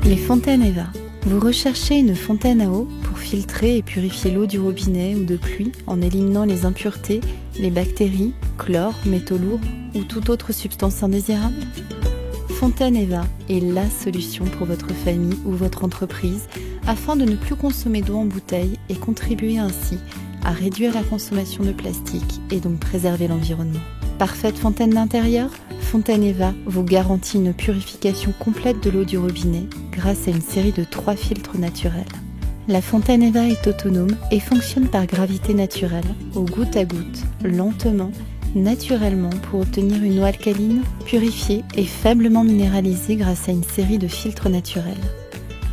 Les fontaines Eva. Vous recherchez une fontaine à eau pour filtrer et purifier l'eau du robinet ou de pluie en éliminant les impuretés, les bactéries, chlore, métaux lourds ou toute autre substance indésirable? Fontaine Eva est la solution pour votre famille ou votre entreprise afin de ne plus consommer d'eau en bouteille et contribuer ainsi à réduire la consommation de plastique et donc préserver l'environnement. Parfaite fontaine d'intérieur, Fontaine Eva vous garantit une purification complète de l'eau du robinet grâce à une série de 3 filtres naturels. La fontaine Eva est autonome et fonctionne par gravité naturelle, au goutte à goutte, lentement, naturellement pour obtenir une eau alcaline, purifiée et faiblement minéralisée grâce à une série de filtres naturels.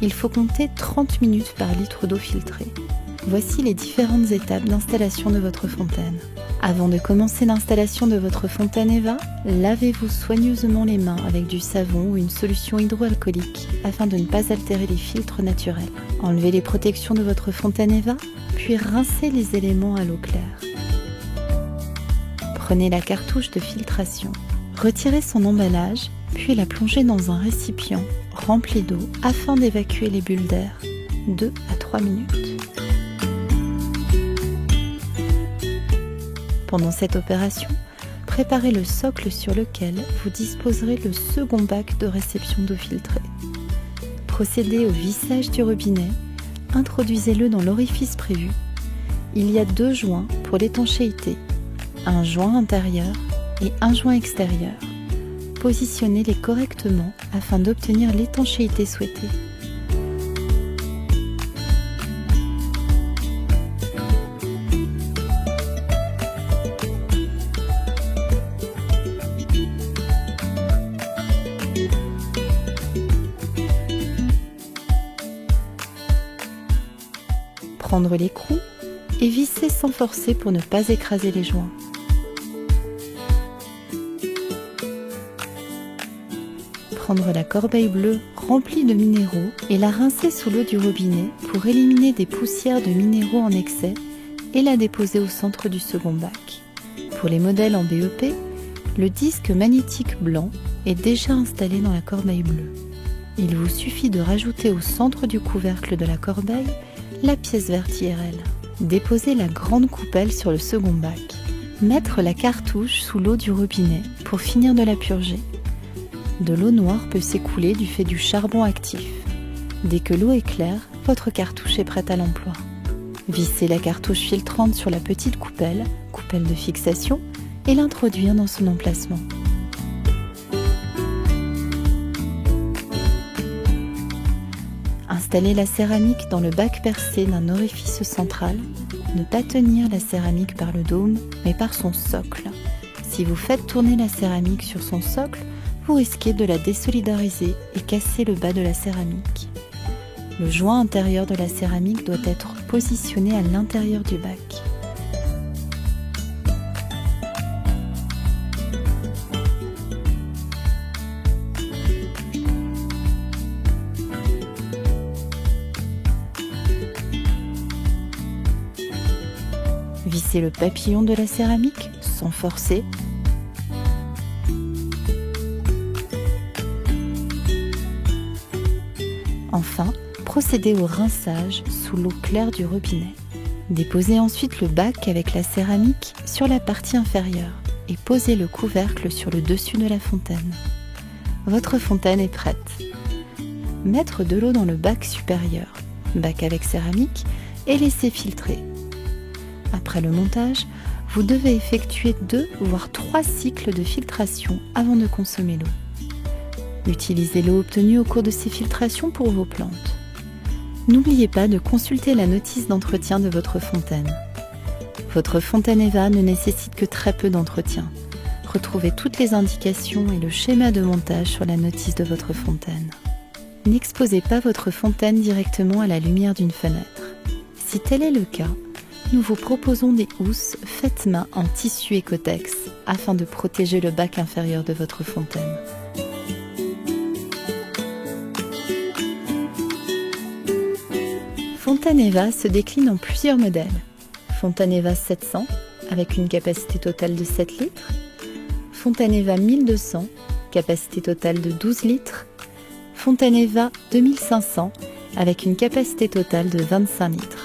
Il faut compter 30 minutes par litre d'eau filtrée. Voici les différentes étapes d'installation de votre fontaine. Avant de commencer l'installation de votre fontaine Eva, lavez-vous soigneusement les mains avec du savon ou une solution hydroalcoolique afin de ne pas altérer les filtres naturels. Enlevez les protections de votre fontaine Eva, puis rincez les éléments à l'eau claire. Prenez la cartouche de filtration, retirez son emballage, puis la plongez dans un récipient rempli d'eau afin d'évacuer les bulles d'air, 2 à 3 minutes. Pendant cette opération, préparez le socle sur lequel vous disposerez le second bac de réception d'eau filtrée. Procédez au vissage du robinet, introduisez-le dans l'orifice prévu. Il y a 2 joints pour l'étanchéité, un joint intérieur et un joint extérieur. Positionnez-les correctement afin d'obtenir l'étanchéité souhaitée. Prendre l'écrou et visser sans forcer pour ne pas écraser les joints. Prendre la corbeille bleue remplie de minéraux et la rincer sous l'eau du robinet pour éliminer des poussières de minéraux en excès et la déposer au centre du second bac. Pour les modèles en BEP, le disque magnétique blanc est déjà installé dans la corbeille bleue. Il vous suffit de rajouter au centre du couvercle de la corbeille la pièce verte IRL. Déposez la grande coupelle sur le second bac. Mettre la cartouche sous l'eau du robinet pour finir de la purger. De l'eau noire peut s'écouler du fait du charbon actif. Dès que l'eau est claire, votre cartouche est prête à l'emploi. Vissez la cartouche filtrante sur la petite coupelle de fixation, et l'introduire dans son emplacement. Installez la céramique dans le bac percé d'un orifice central. Ne pas tenir la céramique par le dôme, mais par son socle. Si vous faites tourner la céramique sur son socle, vous risquez de la désolidariser et casser le bas de la céramique. Le joint intérieur de la céramique doit être positionné à l'intérieur du bac. Vissez le papillon de la céramique sans forcer. Enfin, procédez au rinçage sous l'eau claire du robinet. Déposez ensuite le bac avec la céramique sur la partie inférieure et posez le couvercle sur le dessus de la fontaine. Votre fontaine est prête. Mettre de l'eau dans le bac supérieur, bac avec céramique, et laisser filtrer. Après le montage, vous devez effectuer 2 voire 3 cycles de filtration avant de consommer l'eau. Utilisez l'eau obtenue au cours de ces filtrations pour vos plantes. N'oubliez pas de consulter la notice d'entretien de votre fontaine. Votre fontaine Eva ne nécessite que très peu d'entretien. Retrouvez toutes les indications et le schéma de montage sur la notice de votre fontaine. N'exposez pas votre fontaine directement à la lumière d'une fenêtre. Si tel est le cas, nous vous proposons des housses faites main en tissu Ecotex afin de protéger le bac inférieur de votre fontaine. Fontaine Eva se décline en plusieurs modèles. Fontaine Eva 700 avec une capacité totale de 7 litres. Fontaine Eva 1200, capacité totale de 12 litres. fontaine Eva 2500 avec une capacité totale de 25 litres.